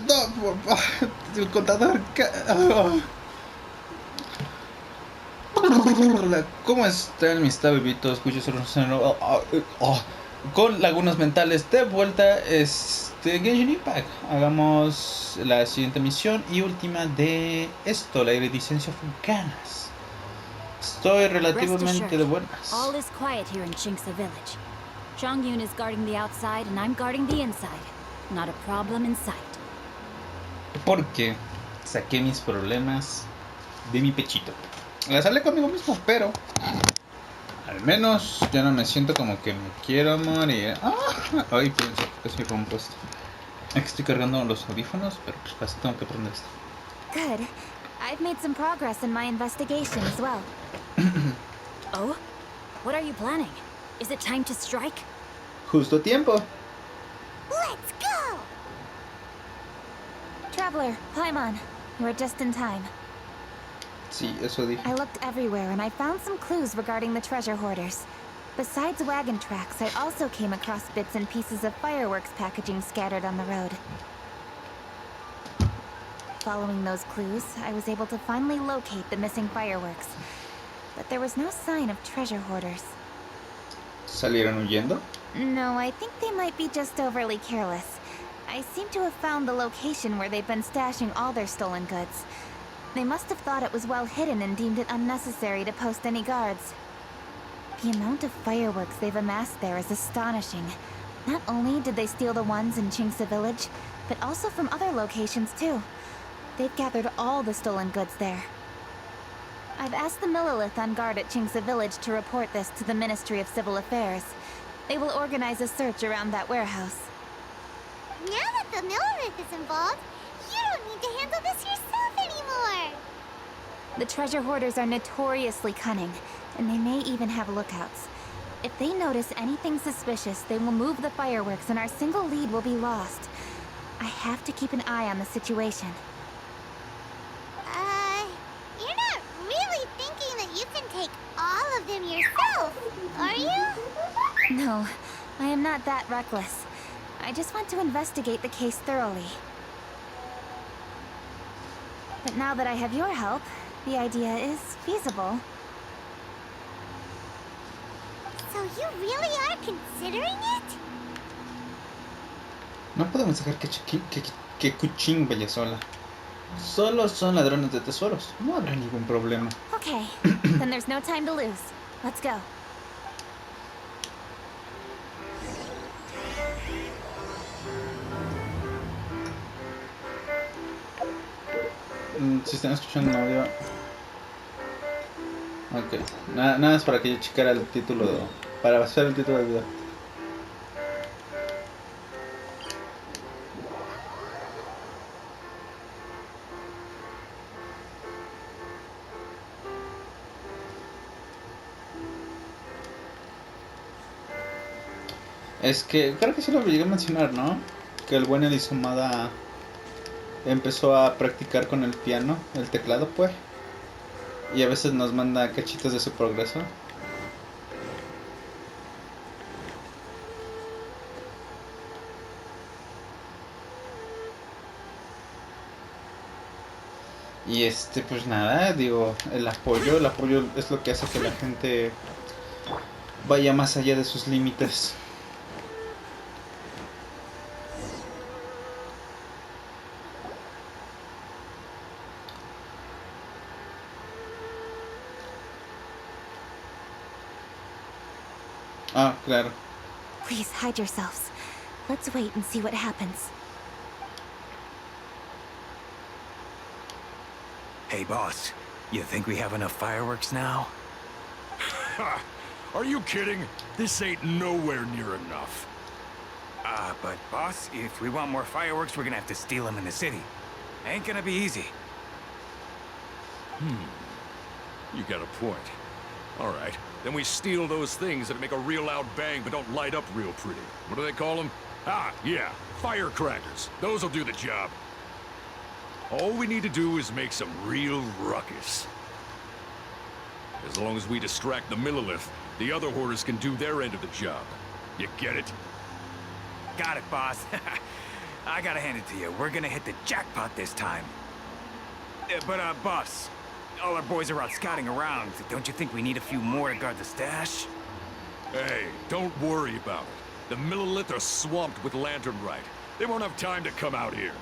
No, el contador. ¿Cómo están mis tabibitos? Con lagunas mentales de vuelta. Genshin Impact. Hagamos la siguiente misión y última de esto, la Iridiscencia fugaz. Estoy relativamente de buenas. All is quiet here in Shinxa Village. Chongyun is guarding the outside and I'm guarding the inside. Not a problem in sight. Porque saqué mis problemas de mi pechito. Las hablé conmigo mismo, pero al menos ya no me siento como que me quiero morir. Ay, pienso que estoy compuesto. Aquí estoy cargando los audífonos, pero pues casi tengo que prender esto. Good. I've made some progress in my investigation as well. Oh? What are you planning? Is it time to strike? Justo a tiempo. Let's go! Traveler, Paimon, we're just in time. Sí, eso dije. I looked everywhere and I found some clues regarding the treasure hoarders. Besides wagon tracks, I also came across bits and pieces of fireworks packaging scattered on the road. Following those clues, I was able to finally locate the missing fireworks. But there was no sign of treasure hoarders. ¿Salieron huyendo? No, I think they might be just overly careless. I seem to have found the location where they've been stashing all their stolen goods. They must have thought it was well hidden and deemed it unnecessary to post any guards. The amount of fireworks they've amassed there is astonishing. Not only did they steal the ones in Shinxa Village, but also from other locations too. They've gathered all the stolen goods there. I've asked the Millilith on guard at Shinxa Village to report this to the Ministry of Civil Affairs. They will organize a search around that warehouse. Now that the Millilith is involved, you don't need to handle this yourself anymore! The treasure hoarders are notoriously cunning, and they may even have lookouts. If they notice anything suspicious, they will move the fireworks and our single lead will be lost. I have to keep an eye on the situation. You're not really thinking that you can take all of them yourself, are you? No, I am not that reckless. I just want to investigate the case thoroughly. But now that I have your help, the idea is feasible. So you really are considering it? No podemos dejar que Kuching vaya sola. Solo son ladrones de tesoros. No habrá ningún problema. Okay, then there's no time to lose. Let's go. Si están escuchando el audio. Ok, nada más para que yo checara el título. Para hacer el título del video. Es que creo que sí lo llegué a mencionar, ¿no? Que el buen Elisomada empezó a practicar con el piano, el teclado, pues. Y a veces nos manda cachitos de su progreso. Y pues nada, digo, el apoyo es lo que hace que la gente vaya más allá de sus límites. Ah, claro. Please hide yourselves. Let's wait and see what happens. Hey, boss. You think we have enough fireworks now? Ha! Are you kidding? This ain't nowhere near enough. But boss, if we want more fireworks, we're gonna have to steal them in the city. Ain't gonna be easy. You got a point. All right, then we steal those things that make a real loud bang but don't light up real pretty. What do they call them? Ah, yeah, firecrackers. Those'll do the job. All we need to do is make some real ruckus. As long as we distract the Millilith, the other hoarders can do their end of the job. You get it? Got it, boss. I gotta hand it to you. We're gonna hit the jackpot this time. Boss, all our boys are out scouting around. Don't you think we need a few more to guard the stash? Hey, don't worry about it. The Millilith are swamped with lanternite. They won't have time to come out here.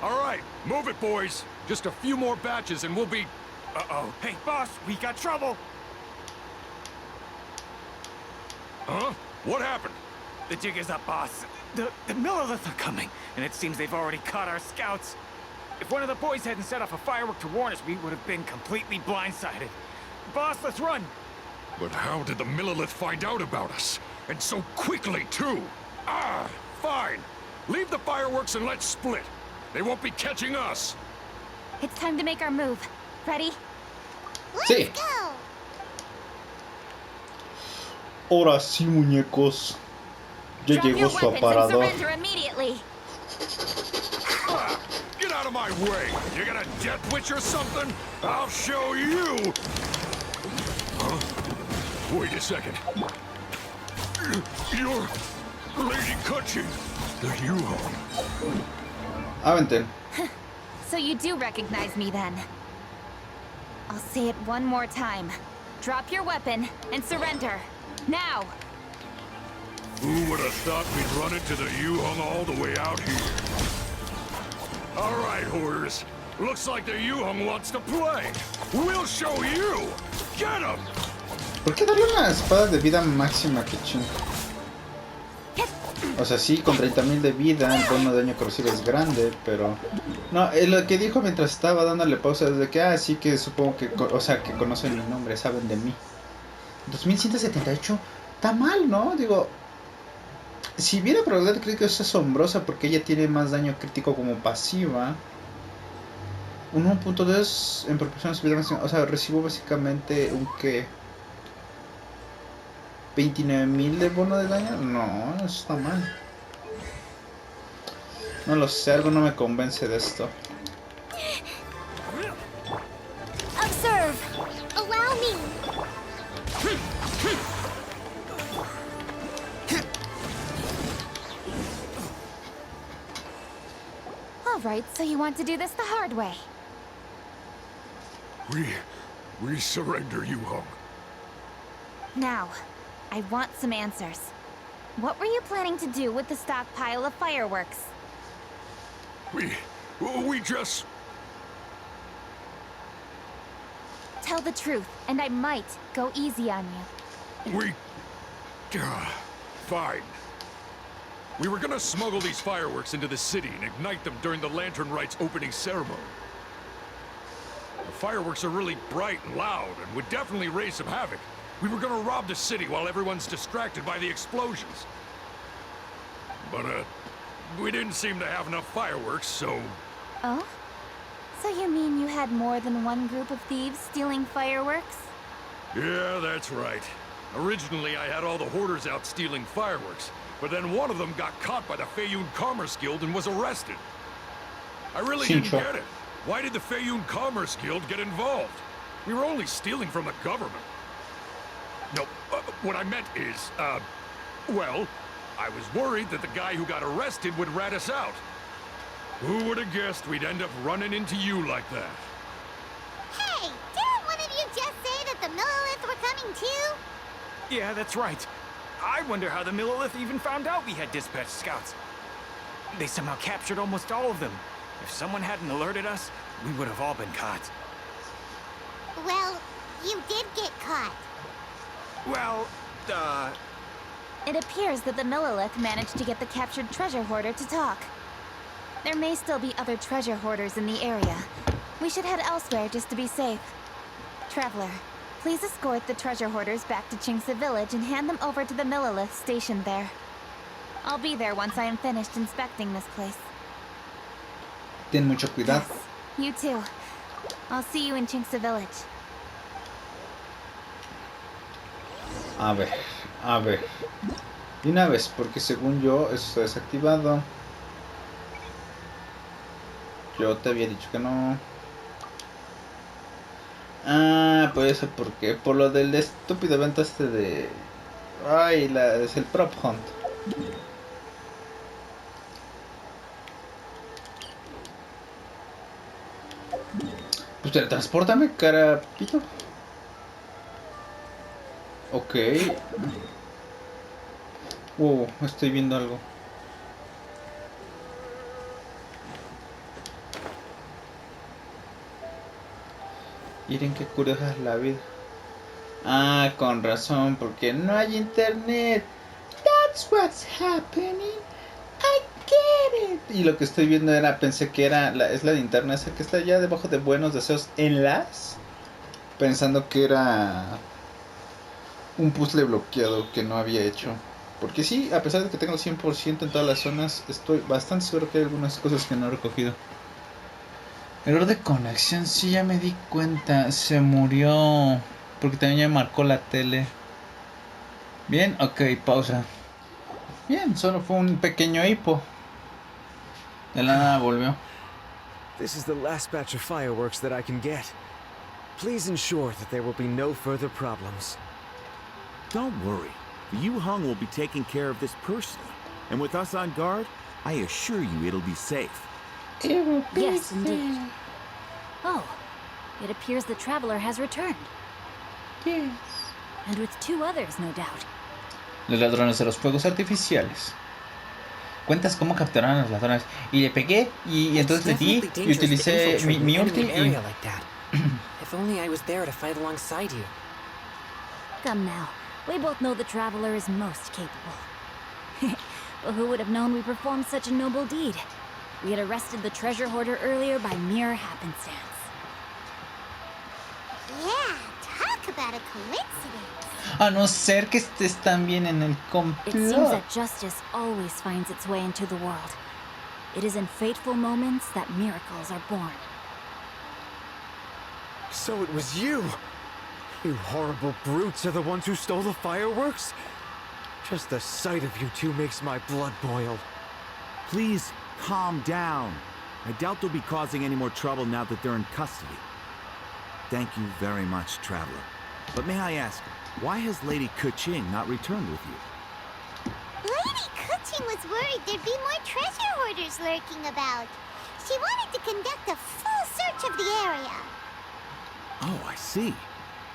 All right, move it, boys. Just a few more batches and we'll be... Uh-oh. Hey, boss, we got trouble. Huh? What happened? The jig is up, boss. The Millilith are coming, and it seems they've already caught our scouts. If one of the boys hadn't set off a firework to warn us, we would have been completely blindsided. Boss, let's run! But how did the Millilith find out about us? And so quickly, too! Ah, fine. Leave the fireworks and let's split. They won't be catching us. It's time to make our move. Ready? Let's Sí. go! Ahora sí, muñecos. Ya Drop llegó your su weapons and aparador. surrender immediately. Ah, get out of my way! You got a death witch or something? I'll show you! Huh? Wait a second. You're Lady Cutchin, the Yuho. Aventen. So you do recognize me then. I'll say it one more time. Drop your weapon and surrender. Now! Who would have thought we'd run into the Yuhong all the way out here? All right, hoarders. Looks like the Yuhong wants to play. We'll show you. Get him! ¿Por qué darle una espada de vida máxima que ching? O sea, sí, con 30.000 de vida, el bono de daño corrosivo es grande, pero... No, lo que dijo mientras estaba dándole pausa es de que, sí que supongo que, o sea, que conocen mi nombre, saben de mí. 2178, está mal, ¿no? Digo, si viera probabilidad crítica es asombrosa porque ella tiene más daño crítico como pasiva. Un 1.2 en proporción a su vida máxima, o sea, recibo básicamente un que... 29.000 de bono de daño. No, eso está mal. No lo sé, algo no me convence de esto. Observe! Allow me! Alright, so you want to do this the hard way. We surrender, Yuhong. Now, I want some answers. What were you planning to do with the stockpile of fireworks? We just... Tell the truth, and I might go easy on you. Fine. We were gonna smuggle these fireworks into the city and ignite them during the Lantern Rite's opening ceremony. The fireworks are really bright and loud and would definitely raise some havoc. We were gonna rob the city while everyone's distracted by the explosions. But, we didn't seem to have enough fireworks, so... Oh? So you mean you had more than one group of thieves stealing fireworks? Yeah, that's right. Originally, I had all the hoarders out stealing fireworks, but then one of them got caught by the Feiyun Commerce Guild and was arrested. I really didn't get it. Why did the Feiyun Commerce Guild get involved? We were only stealing from the government. No, what I meant is, well, I was worried that the guy who got arrested would rat us out. Who would have guessed we'd end up running into you like that? Hey, didn't one of you just say that the Millilith were coming too? Yeah, that's right. I wonder how the Millilith even found out we had dispatched scouts. They somehow captured almost all of them. If someone hadn't alerted us, we would have all been caught. Well, you did get caught. Well, It appears that the Millilith managed to get the captured treasure hoarder to talk. There may still be other treasure hoarders in the area. We should head elsewhere just to be safe. Traveler, please escort the treasure hoarders back to Chingsa Village and hand them over to the Millilith stationed there. I'll be there once I am finished inspecting this place. Ten mucho cuidado. Yes, you too. I'll see you in Chingsa Village. A ver. De una vez, porque según yo, eso está desactivado. Yo te había dicho que no. Ah, puede ser porque. Por lo del estúpido evento este de. Ay, es el Prop Hunt. Pues teletranspórtame, carapito. Ok. Estoy viendo algo. Miren qué curiosa es la vida. Ah, con razón, porque no hay internet. That's what's happening. I get it. Y lo que estoy viendo pensé que es la linterna esa que está allá debajo de Buenos, deseos en las. Pensando que era un puzzle bloqueado que no había hecho. Porque sí, a pesar de que tengo el 100% en todas las zonas, estoy bastante seguro que hay algunas cosas que no he recogido. Error de conexión, sí, ya me di cuenta. Se murió. Porque también ya marcó la tele. Bien, ok, pausa. Bien, solo fue un pequeño hipo. De la nada volvió. This is the last batch of fireworks that I can get. Please ensure that there will be no further problems. Don't worry. The Yu-Hung will be taking care of this personally. And with us on guard, I assure you it'll be safe. Yes, indeed. Oh, it appears the traveler has returned. Yes. And with 2 others, no doubt. Los ladrones de los fuegos artificiales. Cuentas cómo capturaron a los ladrones. Y le pegué y entonces le di y utilicé mi ulti y... If only I was there to fight alongside you. Come now. We both know the traveler is most capable. Well, who would have known we performed such a noble deed? We had arrested the treasure hoarder earlier by mere happenstance. Yeah, talk about a coincidence. A no ser que estés también en el It seems complot. that justice always finds its way into the world. It is in fateful moments that miracles are born. So it was you! You horrible brutes are the ones who stole the fireworks? Just the sight of you two makes my blood boil. Please, calm down. I doubt they'll be causing any more trouble now that they're in custody. Thank you very much, Traveler. But may I ask, why has Lady Keqing not returned with you? Lady Keqing was worried there'd be more treasure hoarders lurking about. She wanted to conduct a full search of the area. Oh, I see.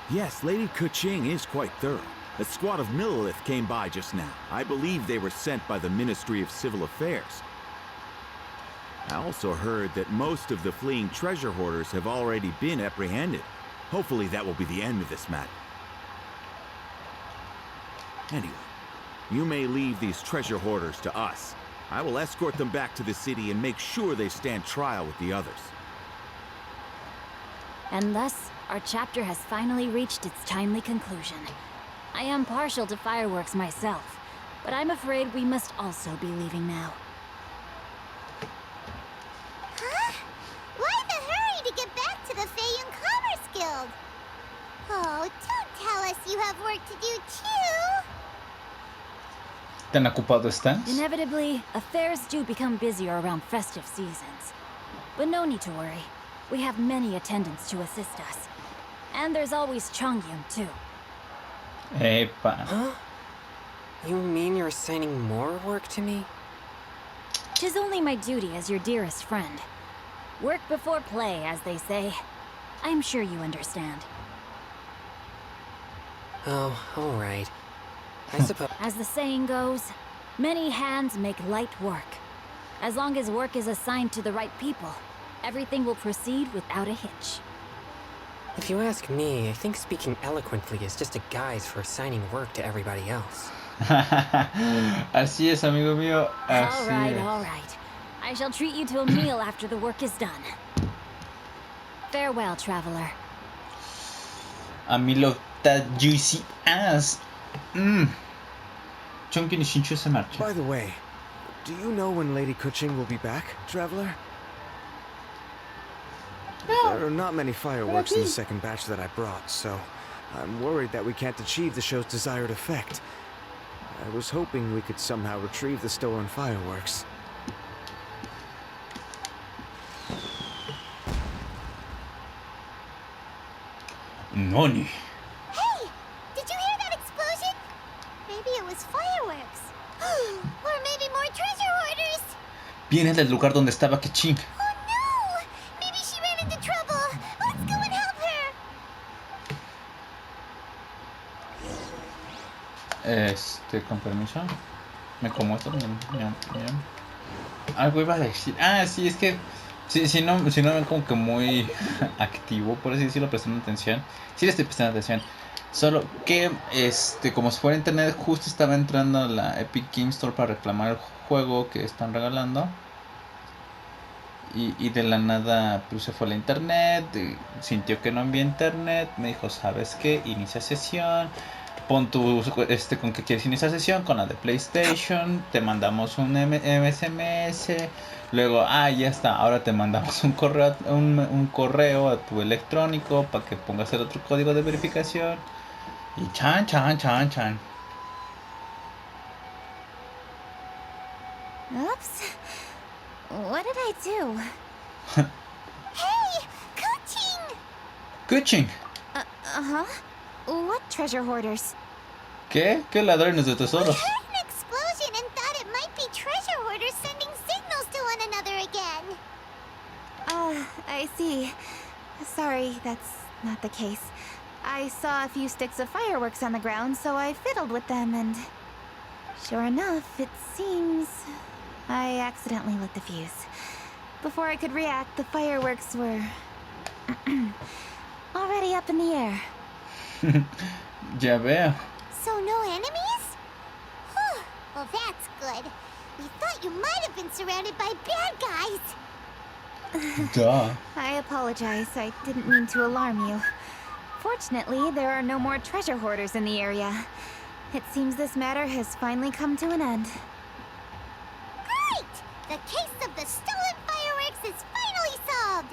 Yes, Lady Keqing is quite thorough. A squad of Millilith came by just now. I believe they were sent by the Ministry of Civil Affairs. I also heard that most of the fleeing treasure hoarders have already been apprehended. Hopefully that will be the end of this matter. Anyway, you may leave these treasure hoarders to us. I will escort them back to the city and make sure they stand trial with the others. And thus, our chapter has finally reached its timely conclusion. I am partial to fireworks myself, but I'm afraid we must also be leaving now. Huh? Why the hurry to get back to the Feiyun Commerce Guild? Oh, don't tell us you have work to do too! ¿Tan ocupado estás? Inevitably, affairs do become busier around festive seasons. But no need to worry. We have many attendants to assist us. And there's always Chongyun, too. Epa. Huh? You mean you're assigning more work to me? 'Tis only my duty as your dearest friend. Work before play, as they say. I'm sure you understand. Oh, alright. I suppose. As the saying goes, many hands make light work. As long as work is assigned to the right people, everything will proceed without a hitch. If you ask me, I think speaking eloquently is just a guise for assigning work to everybody else. Así es, amigo mío. Así All right, es. all right. I shall treat you to a meal after the work is done. Farewell, traveler. A mí lo that juicy ass. Chonky ni Shinchu se marcha. By the way, do you know when Lady Keqing will be back, Traveler? There are not many fireworks in the second batch that I brought, so I'm worried that we can't achieve the show's desired effect. I was hoping we could somehow retrieve the stolen fireworks. Noni. Hey! Did you hear that explosion? Maybe it was fireworks. Or maybe more treasure hoarders. Viene del lugar donde estaba Keqing. Oh no! Maybe she ran into trouble. Let's go and help her. Con permiso. Me como esto. Algo iba a decir. Ah, sí, es que si no me ven como que muy activo, por así decirlo, prestando atención. Sí le estoy prestando atención. Solo que como si fuera internet, justo estaba entrando a la Epic Game Store para reclamar el juego que están regalando. Y de la nada pues, se fue a la internet, sintió que no había internet, me dijo, ¿sabes qué? Inicia sesión. Pon tu con que quieres iniciar sesión con la de PlayStation, te mandamos un SMS, luego ya está, ahora te mandamos un correo a tu electrónico para que pongas el otro código de verificación y chan. Oops. What did I do? Hey! Coaching! Kuching. Uh-huh. What treasure hoarders? ¿Qué ladrones de We tesoros? heard an explosion and thought it might be treasure hoarders sending signals to one another again. I see. Sorry, that's not the case. I saw a few sticks of fireworks on the ground, so I fiddled with them and... Sure enough, it seems... I accidentally lit the fuse. Before I could react, the fireworks were... already up in the air. Ya veo. So no enemies? Whew. Well, that's good. We thought you might have been surrounded by bad guys. Duh. I apologize. I didn't mean to alarm you. Fortunately, there are no more treasure hoarders in the area. It seems this matter has finally come to an end. Great! The case of the stolen fireworks is finally solved.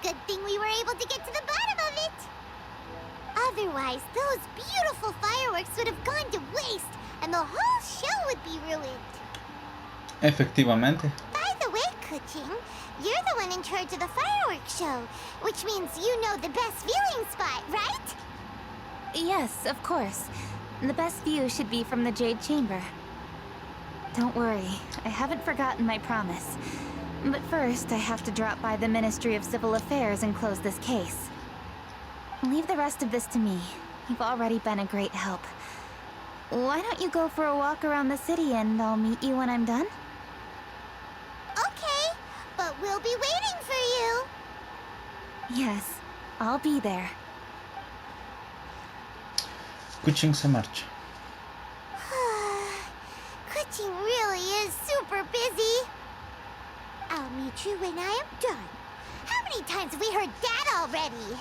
Good thing we were able to get to the bottom of it. Otherwise, those beautiful fireworks would have gone to waste, and the whole show would be ruined. Efectivamente. By the way, Kuching, you're the one in charge of the fireworks show, which means you know the best viewing spot, right? Yes, of course. The best view should be from the Jade Chamber. Don't worry, I haven't forgotten my promise. But first, I have to drop by the Ministry of Civil Affairs and close this case. Leave the rest of this to me. You've already been a great help. Why don't you go for a walk around the city and I'll meet you when I'm done? Okay, but we'll be waiting for you. Yes, I'll be there. Kuching se marcha. Kuching really is super busy. I'll meet you when I am done. How many times have we heard that already?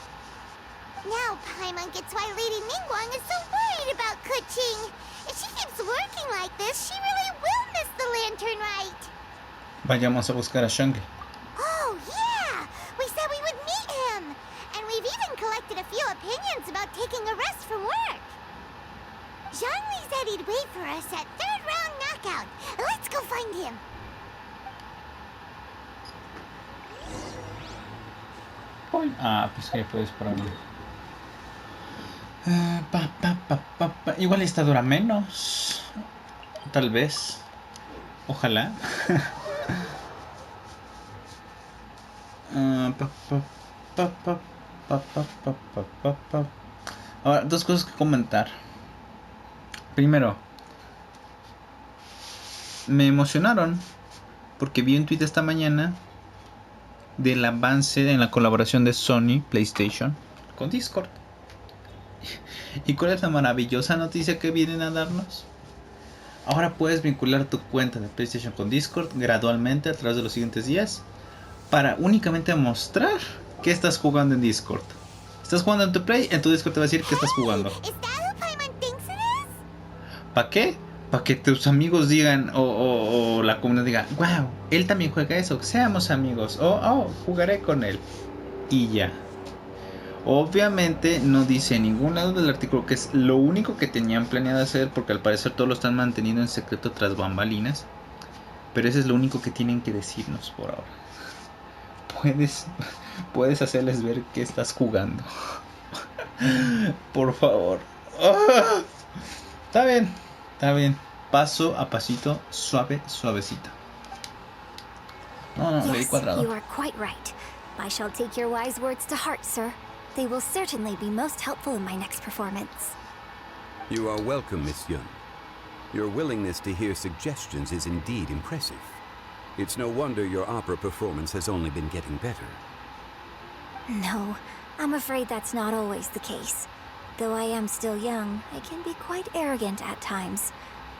Now Paimon gets why Lady Ningguang is so worried about Kuching. If she keeps working like this, she really will miss the lantern rite. Vayamos a buscar a Shangri. Oh, yeah! We said we would meet him! And we've even collected a few opinions about taking a rest from work. Zhongli said he'd wait for us at third round knockout. Let's go find him. Pues que puedes parar. Igual esta dura menos. Tal vez. Ojalá. Ahora, dos cosas que comentar. Primero, me emocionaron porque vi un tweet esta mañana del avance en la colaboración de Sony PlayStation con Discord. ¿Y cuál es la maravillosa noticia que vienen a darnos? Ahora puedes vincular tu cuenta de PlayStation con Discord gradualmente a través de los siguientes días para únicamente mostrar que estás jugando en Discord. Estás jugando en tu Play, en tu Discord te va a decir que estás jugando. Is that who Paimon thinks it is? ¿Para qué? Para que tus amigos digan o la comunidad diga, wow, él también juega eso, seamos amigos, jugaré con él. Y ya. Obviamente no dice en ningún lado del artículo que es lo único que tenían planeado hacer, porque al parecer todo lo están manteniendo en secreto tras bambalinas. Pero eso es lo único que tienen que decirnos por ahora. Puedes hacerles ver que estás jugando. Por favor. ¡Ah! Está bien, está bien. Paso a pasito, suave, suavecito. No, leí Yes, cuadrado. you are quite right. I shall take your wise words to heart, sir. They will certainly be most helpful in my next performance. You are welcome, Miss Yun. Your willingness to hear suggestions is indeed impressive. It's no wonder your opera performance has only been getting better. No, I'm afraid that's not always the case. Though I am still young, I can be quite arrogant at times.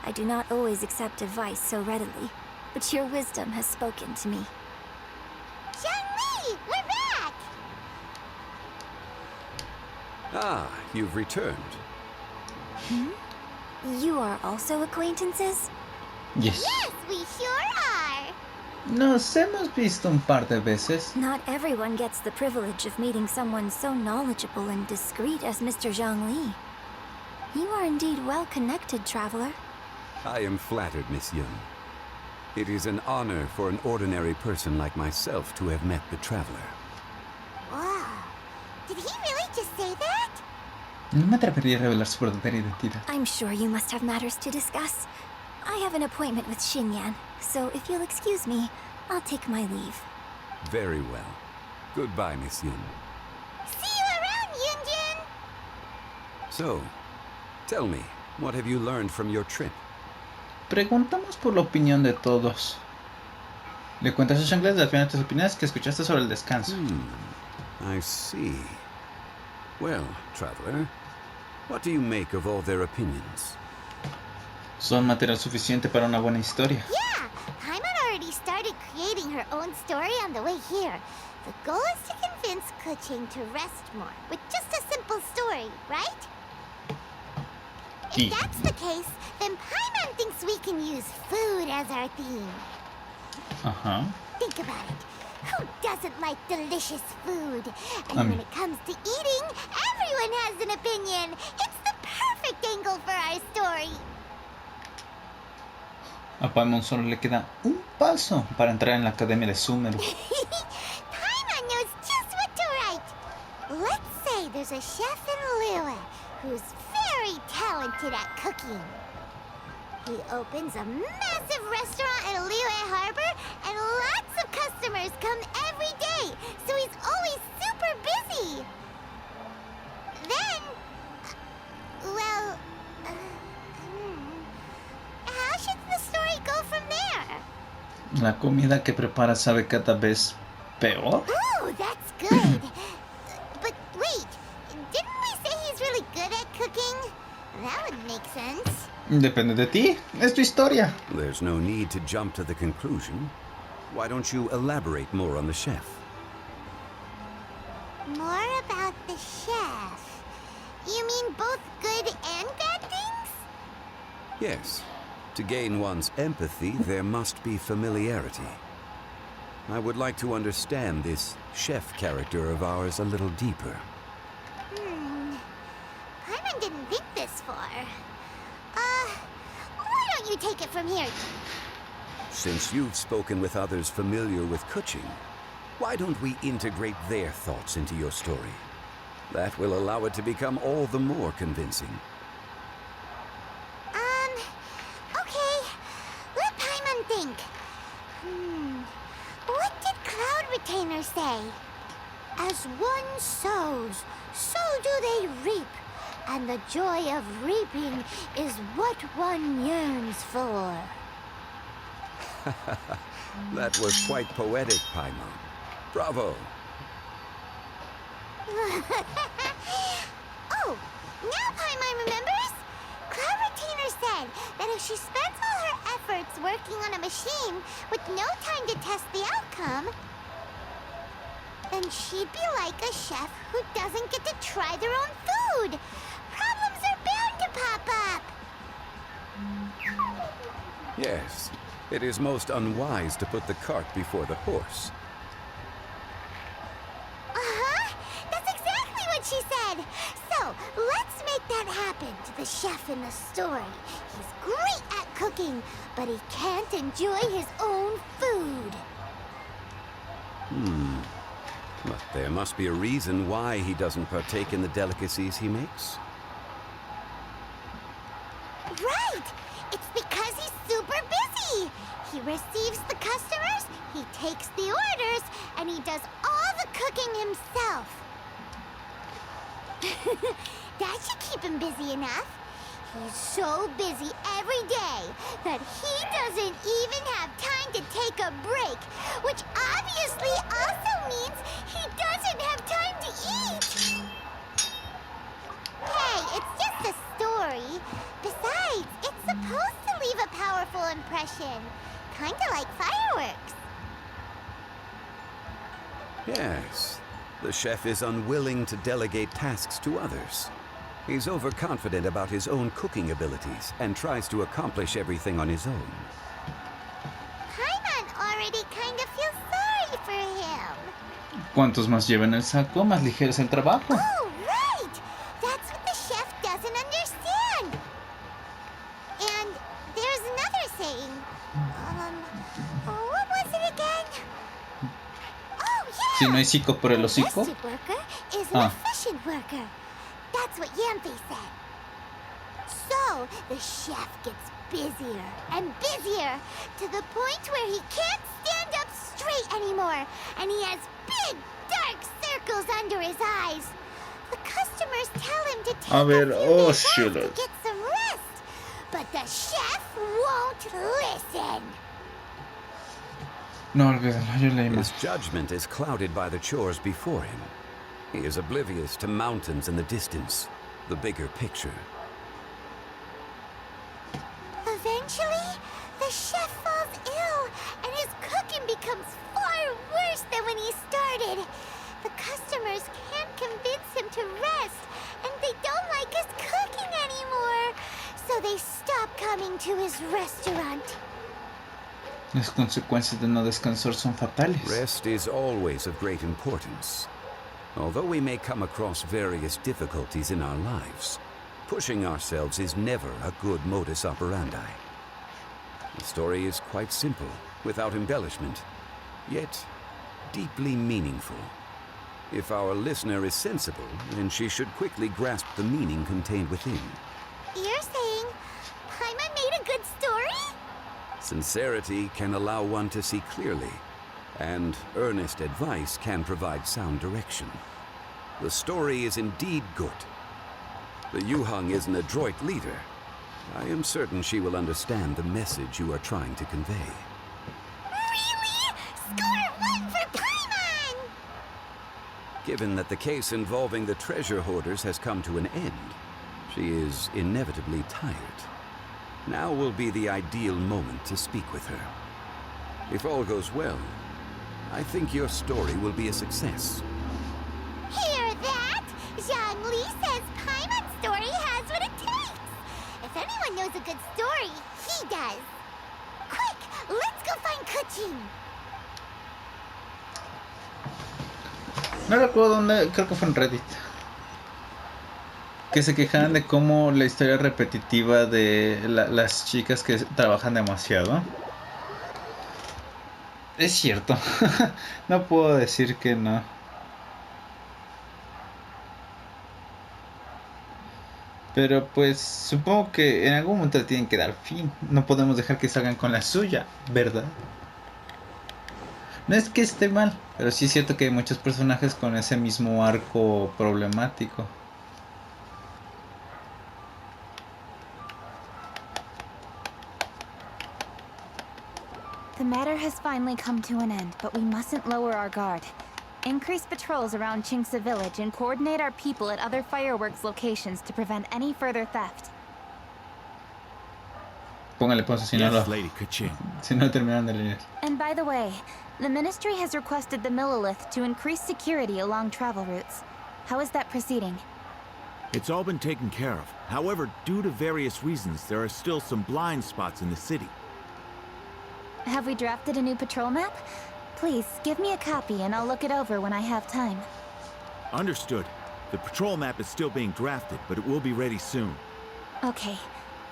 I do not always accept advice so readily, but your wisdom has spoken to me. Zhongli, we're back! Ah, you've returned. You are also acquaintances? Yes. Yes, we sure are! Nos hemos visto un par de veces. Not everyone gets the privilege of meeting someone so knowledgeable and discreet as Mr. Zhongli. You are indeed well connected, traveler. I am flattered, Miss Yun. It is an honor for an ordinary person like myself to have met the traveler. Wow. Did he really just say that? No me atrevería a revelar su verdadera identidad. I'm sure you must have matters to discuss. I have an appointment with Xinyan, so if you'll excuse me, I'll take my leave. Very well. Goodbye, Miss Yun. See you around, Yunjin! So, tell me, what have you learned from your trip? Preguntamos por la opinión de todos. Le cuentas a Shangles las diferentes opiniones que escuchaste sobre el descanso. I see. Well, traveler, what do you make of all their opinions? Son material suficiente para una buena historia. Yeah, Paimon already started creating her own story on the way here. The goal is to convince Kuching to rest more with just a simple story, right? If that's the case, then Paimon thinks we can use food as our theme. Ajá. Think about it. Who doesn't like delicious food? And when it comes to eating, everyone has an opinion. It's the perfect angle for our story. A Paimon solo le queda un paso para entrar en la academia de Sumeru. Paimon knows just what to write. Let's say there's a chef in Liyue who's very talented at cooking. He opens a massive restaurant in Liyue Harbor, and lots of customers come every day, so he's always super busy. Then, how should the story go from there? La comida que prepara sabe cada vez peor. Ooh, that's good. But wait, didn't we say he's really good at cooking? That would make sense. Depende de ti. Es tu historia. There's no need to jump to the conclusion. Why don't you elaborate more on the chef? More about the chef. You mean both good and bad things? Yes. To gain one's empathy, there must be familiarity. I would like to understand this chef character of ours a little deeper. Paimon didn't think this far. Why don't you take it from here? Since you've spoken with others familiar with Kuching, why don't we integrate their thoughts into your story? That will allow it to become all the more convincing. Okay. Let Paimon think. What did Cloud Retainer say? As one sows, so do they reap. And the joy of reaping is what one yearns for. That was quite poetic, Paimon. Bravo! Oh, now Paimon remembers? Cloud Retainer said that if she spends all her efforts working on a machine with no time to test the outcome, then she'd be like a chef who doesn't get to try their own food. Problems are bound to pop up. Yes, it is most unwise to put the cart before the horse. That's exactly what she said. So, let's make that happen to the chef in the story. He's great at cooking, but he can't enjoy his own food. But There must be a reason why he doesn't partake in the delicacies he makes. Right! It's because he's super busy! He receives the customers, he takes the orders, and he does all the cooking himself. That should keep him busy enough. He's so busy every day that he doesn't even have time to take a break, which obviously also means he doesn't have time to eat. Hey, it's just a story. Besides, it's supposed to leave a powerful impression. Kinda like fireworks. Yes, the chef is unwilling to delegate tasks to others. He's overconfident about his own cooking abilities and tries to accomplish everything on his own. Paimon already kind of feels sorry for him. Cuantos más lleven el saco, más ligero es el trabajo. Oh, right! That's what the chef doesn't understand. And there's another saying. What was it again? Oh, yeah! Si no hay hocico por el A hocico. rested worker is an efficient worker. That's what Yamfe said. So, the chef gets busier and busier to the point where he can't stand up straight anymore, and he has big, dark circles under his eyes. The customers tell him to take A ver, a few days off shit. to get some rest, but the chef won't listen. No, olvídalo, yo leí His más. judgment is clouded by the chores before him. He is oblivious to mountains in the distance, the bigger picture. Eventually, the chef falls ill, and his cooking becomes far worse than when he started. The customers can't convince him to rest, and they don't like his cooking anymore, so they stop coming to his restaurant. Las consecuencias de no descansar son fatales. Rest is always of great importance. Although we may come across various difficulties in our lives, pushing ourselves is never a good modus operandi. The story is quite simple, without embellishment, yet deeply meaningful. If our listener is sensible, then she should quickly grasp the meaning contained within. You're saying Paimon made a good story? Sincerity can allow one to see clearly, and earnest advice can provide sound direction. The story is indeed good. The Yuhang is an adroit leader. I am certain she will understand the message you are trying to convey. Really? Score 1 for Paimon! Given that the case involving the treasure hoarders has come to an end, she is inevitably tired. Now will be the ideal moment to speak with her. If all goes well, I think your story will be a success. Hear that? Zhongli says Paimon's story has what it takes. If anyone knows a good story, he does. Quick, let's go find Kuching. No recuerdo dónde, creo que fue en Reddit. Que se quejaban de cómo la historia repetitiva de las chicas que trabajan demasiado. Es cierto. No puedo decir que no. Pero pues supongo que en algún momento le tienen que dar fin. No podemos dejar que salgan con la suya, ¿verdad? No es que esté mal, pero sí es cierto que hay muchos personajes con ese mismo arco problemático. The matter has finally come to an end, but we mustn't lower our guard. Increase patrols around Chinksa village and coordinate our people at other fireworks locations to prevent any further theft. Póngale pausa si no Yes, lo... Lady Kuching. Si no terminan de leer. And by the way, the Ministry has requested the Millilith to increase security along travel routes. How is that proceeding? It's all been taken care of. However, due to various reasons, there are still some blind spots in the city. Have we drafted a new patrol map? Please, give me a copy and I'll look it over when I have time. Understood. The patrol map is still being drafted, but it will be ready soon. Okay.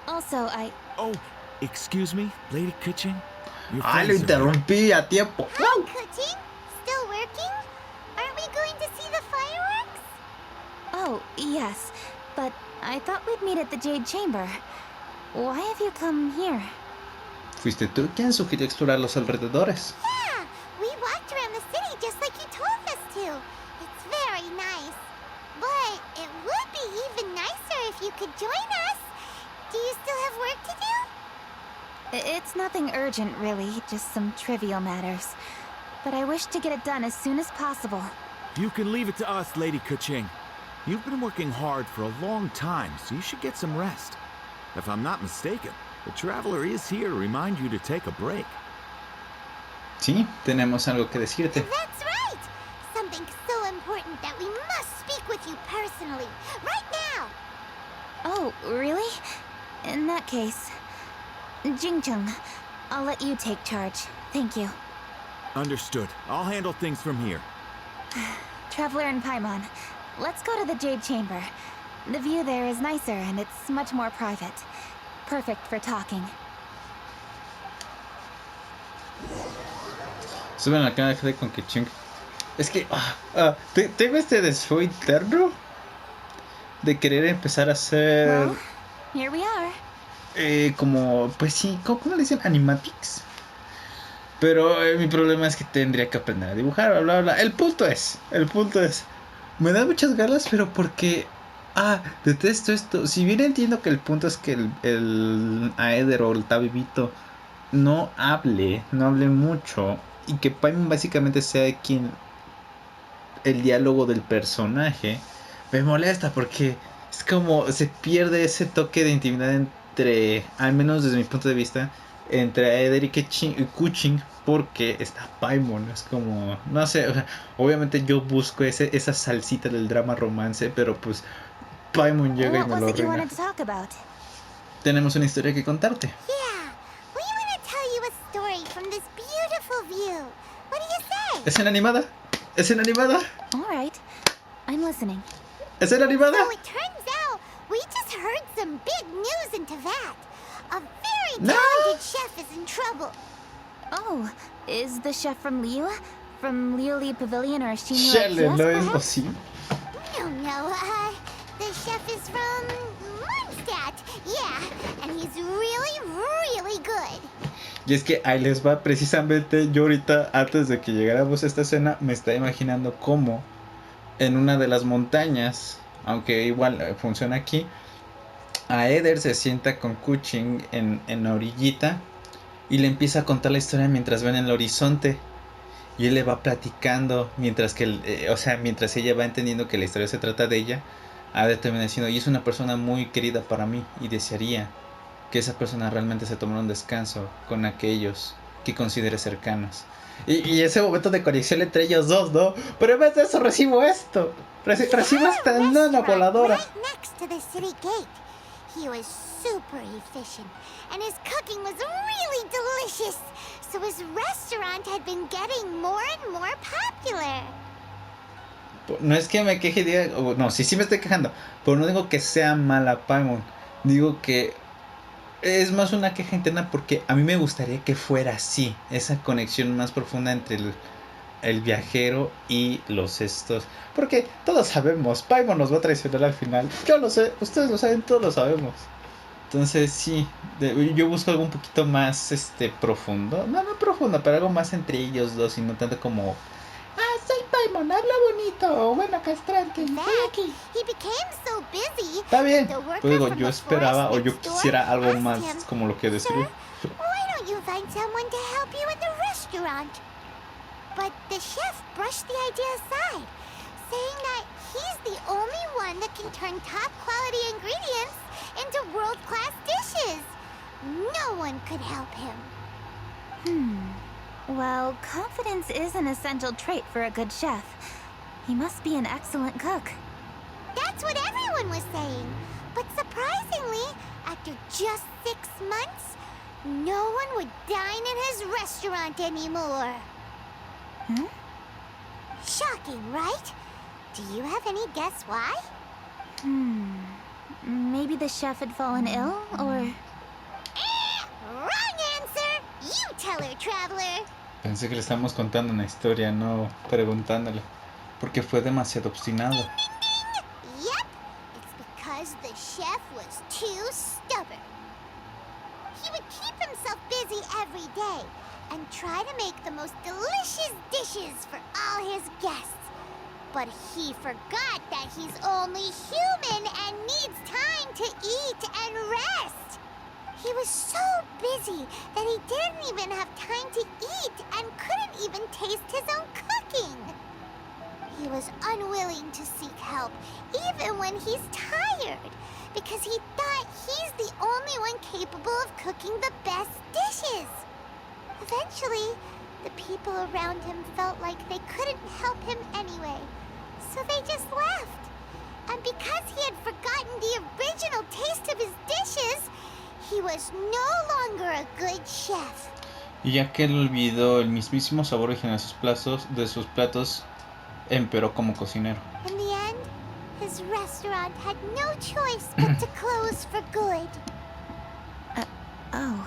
Also, Oh, excuse me, Lady Kuching? Your ¡Ah, lo friends are here. interrumpí a tiempo! Hi, Kuching. Still working? Aren't we going Oh, yes. But I thought we'd meet at the Jade Chamber. Why have you come here? Fuiste tú quien sugirió explorar los alrededores. Yeah, we walked around the city just like you told us to. It's very nice. But it would be even nicer if you could join us. Do you still have work to do? It's nothing urgent, really. Just some trivial matters. But I wish to get it done as soon as possible. You can leave it to us, Lady Kuching. You've been working hard for a long time, so you should get some rest. If I'm not mistaken, the Traveler is here to remind you to take a break. Sí, tenemos algo que decirte. That's right! Something so important that we must speak with you personally, right now! Oh, really? In that case... Jingcheng, I'll let you take charge. Thank you. Understood. I'll handle things from here. Traveler and Paimon, let's go to the Jade Chamber. The view there is nicer and it's much more private. Perfect for talking. Suben la cara de con Kuching. Es que tengo este deseo interno de querer empezar a hacer Well, here we are. como, pues sí, ¿cómo le dicen? Animatics. Pero mi problema es que tendría que aprender a dibujar, bla, bla, bla. El punto es, me da muchas ganas, pero porque, detesto esto. Si bien entiendo que el punto es que el Aether o el Tabibito no hable mucho, y que Paimon básicamente sea quien el diálogo del personaje, me molesta porque es como se pierde ese toque de intimidad entre, al menos desde mi punto de vista, entre Aether y Kuching, porque está Paimon. Es como, no sé, obviamente yo busco esa salsita del drama romance, pero pues Paimon llega y me lo arruina. Tenemos una historia que contarte. Yeah, we want to tell you a story from this beautiful view. What do you say? ¿Escena animada? ¿Escena animada? All right, I'm listening. ¿Escena animada? So it turns out we just heard some big news in Teyvat. A very talented chef is in trouble. Oh, is the chef from Liu? From Liuli Pavilion or Shinra Shele, Kiosk, ¿no es perhaps? así? No, the chef is from Mondstadt. Yeah, and he's really good. Y es que ahí les va, precisamente yo ahorita, antes de que llegáramos a esta escena, me estaba imaginando cómo en una de las montañas, aunque igual funciona aquí, Aether se sienta con Kuching en la orillita y le empieza a contar la historia mientras ven en el horizonte. Y él le va platicando mientras que mientras ella va entendiendo que la historia se trata de ella. Aether termina diciendo, y es una persona muy querida para mí y desearía que esa persona realmente se tomara un descanso con aquellos que considere cercanos. Y ese momento de conexión entre ellos dos, ¿no? Pero en vez de eso recibo esto. Recibo esta nana voladora. Right next to the city gate. He was super efficient, and his cooking was really delicious. So his restaurant had been getting more and more popular. No es que me queje y diga, no, sí me estoy quejando, pero no digo que sea mala Paimon. Digo que es más una queja interna porque a mí me gustaría que fuera así, esa conexión más profunda entre el viajero y los estos. Porque todos sabemos, Paimon nos va a traicionar al final. Yo lo sé, ustedes lo saben, todos lo sabemos. Entonces sí, yo busco algo un poquito más profundo. No profundo, pero algo más entre ellos dos y no tanto como... soy Paimon, habla bonito, o bueno, castrante, estoy aquí. He became so busy. Está bien, The workers pues digo, from yo the esperaba o forest yo next door quisiera algo asked más him, como lo que describí. "Sir, why don't you find someone to help you in the restaurant?" But the chef brushed the idea aside, saying that he's the only one that can turn top quality ingredients into world-class dishes. No one could help him. Well, confidence is an essential trait for a good chef. He must be an excellent cook. That's what everyone was saying. But surprisingly, after just 6 months, no one would dine in his restaurant anymore. Shocking, right? Do you have any guess why? Maybe the chef had fallen ill, or... Wrong answer! You tell her, Traveler! Pensé que le estábamos contando una historia, no preguntándole. Porque fue demasiado obstinado. Yep, chef was too stubborn. He would keep himself busy every day and try to make the most delicious dishes for all his guests. But he forgot that he's only human and needs time to eat and rest. He was so busy that he didn't even have time to eat and couldn't even taste his own cooking. He was unwilling to seek help, even when he's tired, because he thought he's the only one capable of cooking the best dishes. Eventually, the people around him felt like they couldn't help him anyway, so they just left. And because he had forgotten the original taste of his dishes, he was no longer a good chef. Y ya que él olvidó el mismísimo sabor original de sus platos, empeoró como cocinero. In the end, his restaurant had no choice but to close for good. Oh.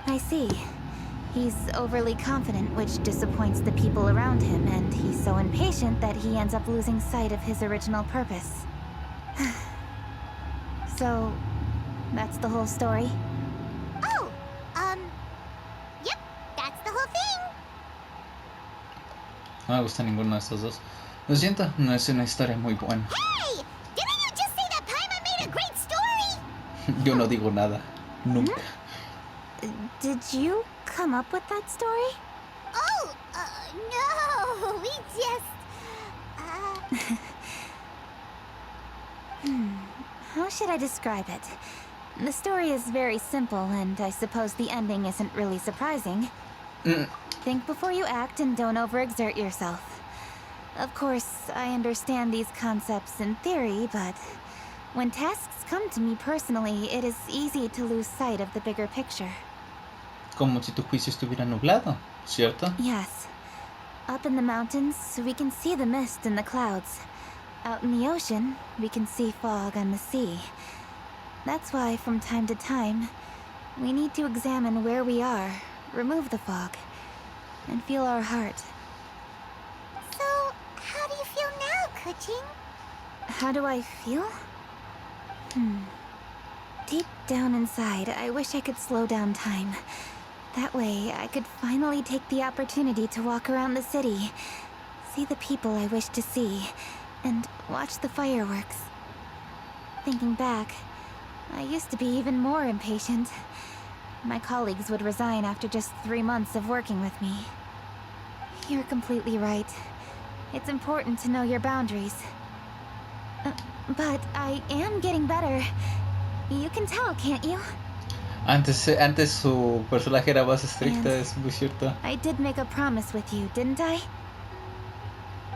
I see. He's overly confident, which disappoints the people around him, and he's so impatient that he ends up losing sight of his original purpose. So, that's the whole story? Oh, yep, that's the whole thing. No me gusta ninguno de estos dos. Lo siento, no es una historia muy buena. Hey, didn't you just say that Paimon made a great story? Yo no digo nada. Nunca. Did you come up with that story? Oh, no, we just, How should I describe it? The story is very simple, and I suppose the ending isn't really surprising. Think before you act and don't overexert yourself. Of course, I understand these concepts in theory, but when tasks come to me personally, it is easy to lose sight of the bigger picture. Como si tu juicio estuviera nublado, ¿cierto? Yes. Up in the mountains, we can see the mist and the clouds. Out in the ocean, we can see fog on the sea. That's why, from time to time, we need to examine where we are, remove the fog, and feel our heart. so, how do you feel now, Kuching? How do I feel? Deep down inside, I wish I could slow down time. That way, I could finally take the opportunity to walk around the city, see the people I wish to see, and watch the fireworks. Thinking back, I used to be even more impatient. My colleagues would resign after just 3 months of working with me. You're completely right. It's important to know your boundaries. But I am getting better. You can tell, can't you? Antes su personaje era más estricta, es muy cierto. I did make a promise with you, didn't I?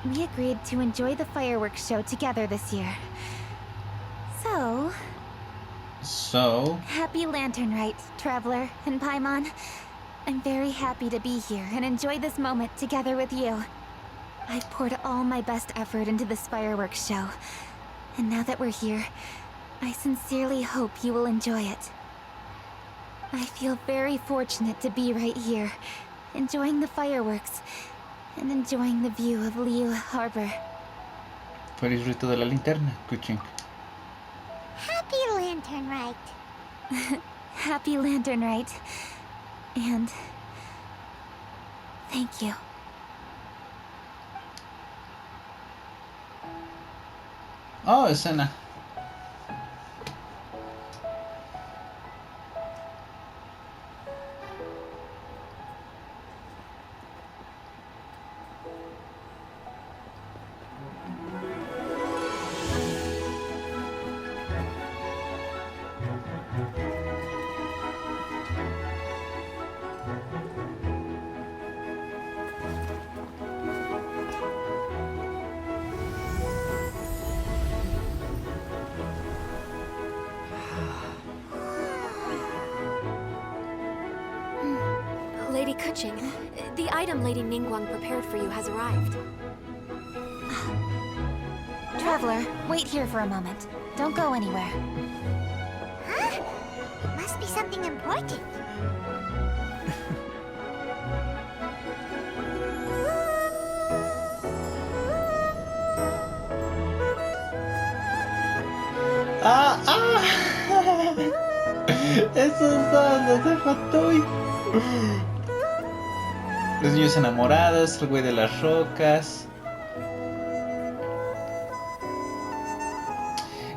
We agreed to enjoy the fireworks show together this year. So, happy Lantern Rite, Traveler and Paimon. I'm very happy to be here and enjoy this moment together with you. I've poured all my best effort into this fireworks show. And now that we're here, I sincerely hope you will enjoy it. I feel very fortunate to be right here, enjoying the fireworks, and enjoying the view of Liu Harbor. Feliz rito de la linterna, Kuching. Happy Lantern Rite. Happy Lantern Rite. And thank you. Oh, escena. Lady Kuching, the item Lady Ningguang prepared for you has arrived. Traveler, wait here for a moment. Don't go anywhere. Huh? Must be something important. ¡Ah! ¡Ah! Esos dos, los de Fatui. Los niños enamorados, el güey de las rocas.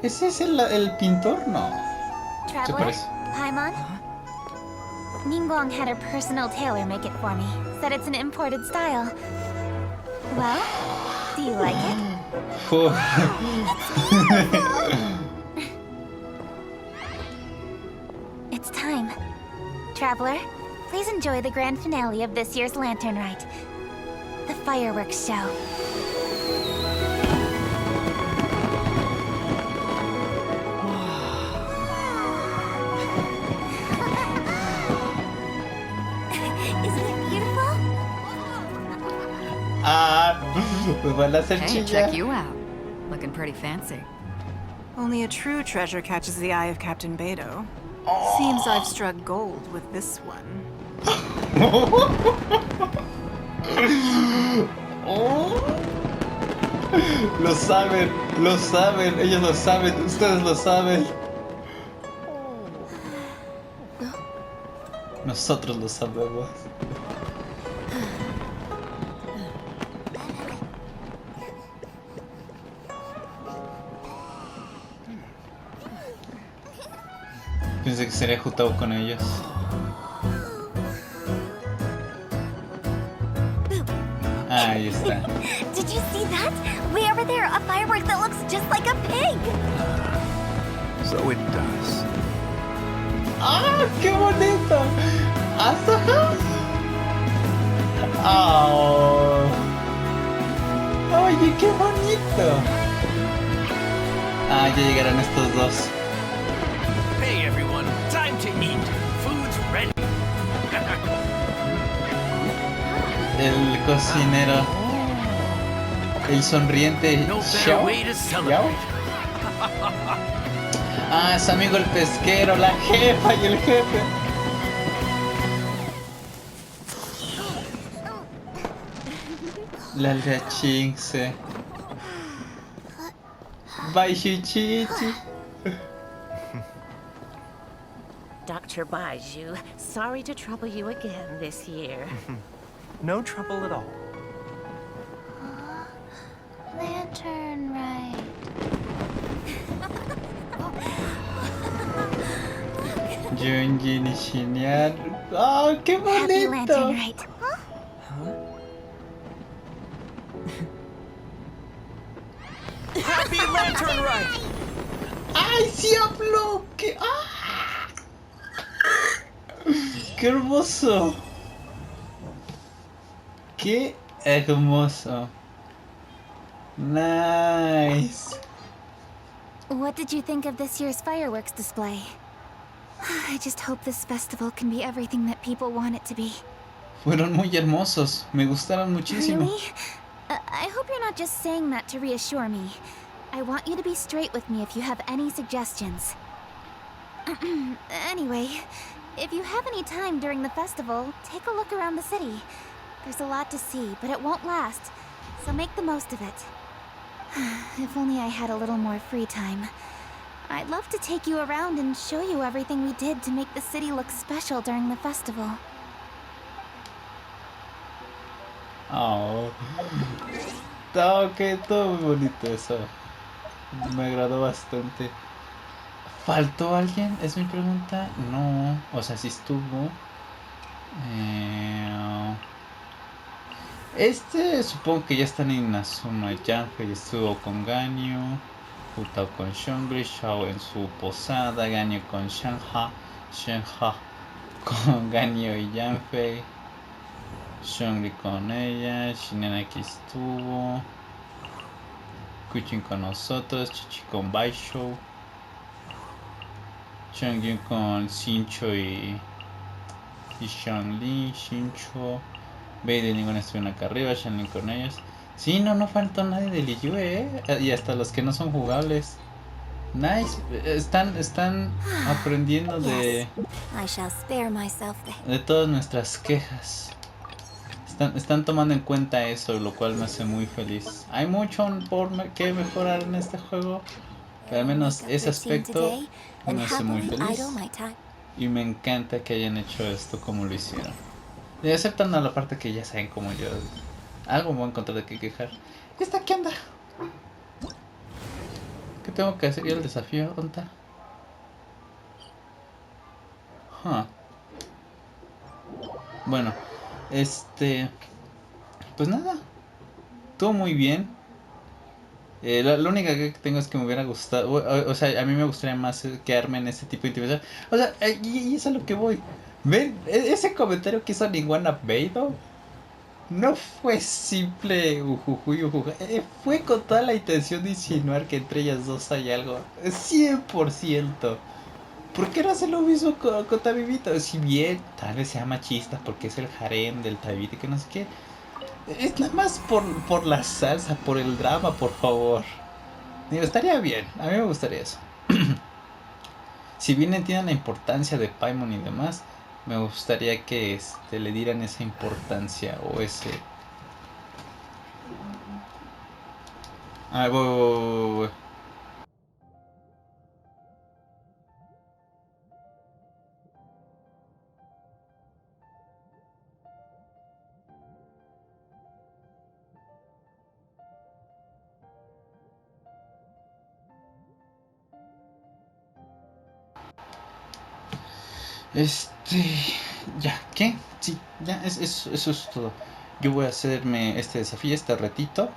¿Ese es el pintor? No. ¿Se Traveler, parece? Paimon? Ningguang had her personal tailor make it for me. Said it's an imported style. Well, do you like it? It's time. Traveler, please enjoy the grand finale of this year's Lantern Rite. The fireworks show. Isn't it beautiful? Ah, me van a hacer Hey, chillar. check you out. Looking pretty fancy. Only a true treasure catches the eye of Captain Beidou. Seems I've struck gold with this one. Lo saben, ellos lo saben, ustedes lo saben. Nosotros lo sabemos. Pensé que sería juntado con ellos. Ahí está. Did you see that? Way over there, a firework that looks just like a pig. So it does. ¡Ah, qué bonito! ¡Hasta! ¡Oh! ¡Oye, qué bonito! Ah, ya llegarán estos dos. Hey everyone, time to eat. Food's ready. El cocinero. El sonriente. No better Xiao. way to celebrate. Ah, es amigo el pesquero, la jefa y el jefe. La aldea Chinxe. Bye, Chichichi. Dr. Baiju, sorry to trouble you again this year. No trouble at all. Lantern Rite. Junji Nishiniar. ¡Oh, qué Happy bonito! Lantern Rite. Happy Lantern Rite! ¡Ay, sí habló! ¡Qué, ¡ah! ¡Qué hermoso! ¡Qué hermoso! Nice. What did you think of this year's fireworks display? I just hope this festival can be everything that people want it to be. Fueron muy hermosos. Me gustaron muchísimo. Really? I hope you're not just saying that to reassure me. I want you to be straight with me if you have any suggestions. Anyway, if you have any time during the festival, take a look around the city. There's a lot to see, but it won't last, so make the most of it. If only I had a little more free time. I'd love to take you around and show you everything we did to make the city look special during the festival. Oh. Ok, todo muy bonito eso. Me agradó bastante. ¿Faltó alguien? Es mi pregunta. No. O sea, sí estuvo. Supongo que ya están en Inazuma Yanfei. Estuvo con Ganyu. Jutao con Shongri. Shao en su posada. Ganyu con Shenha. Shenha con Ganyu y Yanfei. Shongri con ella. Shinana aquí estuvo. Kuchin con nosotros. Chichi con Baisho. Chongyun con Shincho y Shangli. Shincho. Beide ninguno estuvieron acá arriba. Shanlin con ellos. Sí, no faltó nadie de Liyue, y hasta los que no son jugables. Nice. Están aprendiendo de todas nuestras quejas. Están tomando en cuenta eso, lo cual me hace muy feliz. Hay mucho por que mejorar en este juego, Pero al menos ese aspecto me hace muy feliz. Y me encanta que hayan hecho esto como lo hicieron. Y aceptando la parte que ya saben como yo. Algo me voy a encontrar de qué quejar. ¿Esta qué anda? ¿Qué tengo que hacer? ¿Y el desafío? ¿Dónde está? Bueno, pues nada. Todo muy bien. Lo único que tengo es que me hubiera gustado. O sea, a mí me gustaría más quedarme en ese tipo de intimidad. O sea, y es a lo que voy. ¿Ven? Ese comentario que hizo Ninguna Beidou no fue simple ujujuy, fue con toda la intención de insinuar que entre ellas dos hay algo 100%. ¿Por qué no hace lo mismo con Tabibito? Si bien tal vez sea machista porque es el harem del Tabibito y que no sé qué. Es nada más por la salsa, por el drama, por favor. Digo, estaría bien, a mí me gustaría eso. Si bien entienden la importancia de Paimon y demás, me gustaría que le dieran esa importancia o ese... Ah, voy. Ya, ¿qué? Sí, ya, eso es todo. Yo voy a hacerme este desafío, este retito,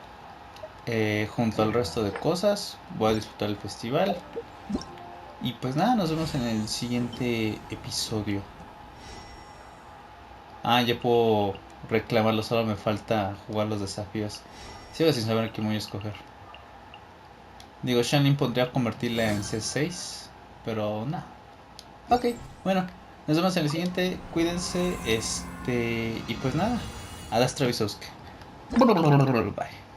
junto al resto de cosas. Voy a disfrutar el festival. Y pues nada, nos vemos en el siguiente episodio. Ah, ya puedo reclamarlo, solo me falta jugar los desafíos. Sigo sin saber qué voy a escoger. Digo, Shanlin podría convertirla en C6, pero nada. Ok, bueno, nos vemos en el siguiente. Cuídense, y pues nada. Adastra Visowski. Bye.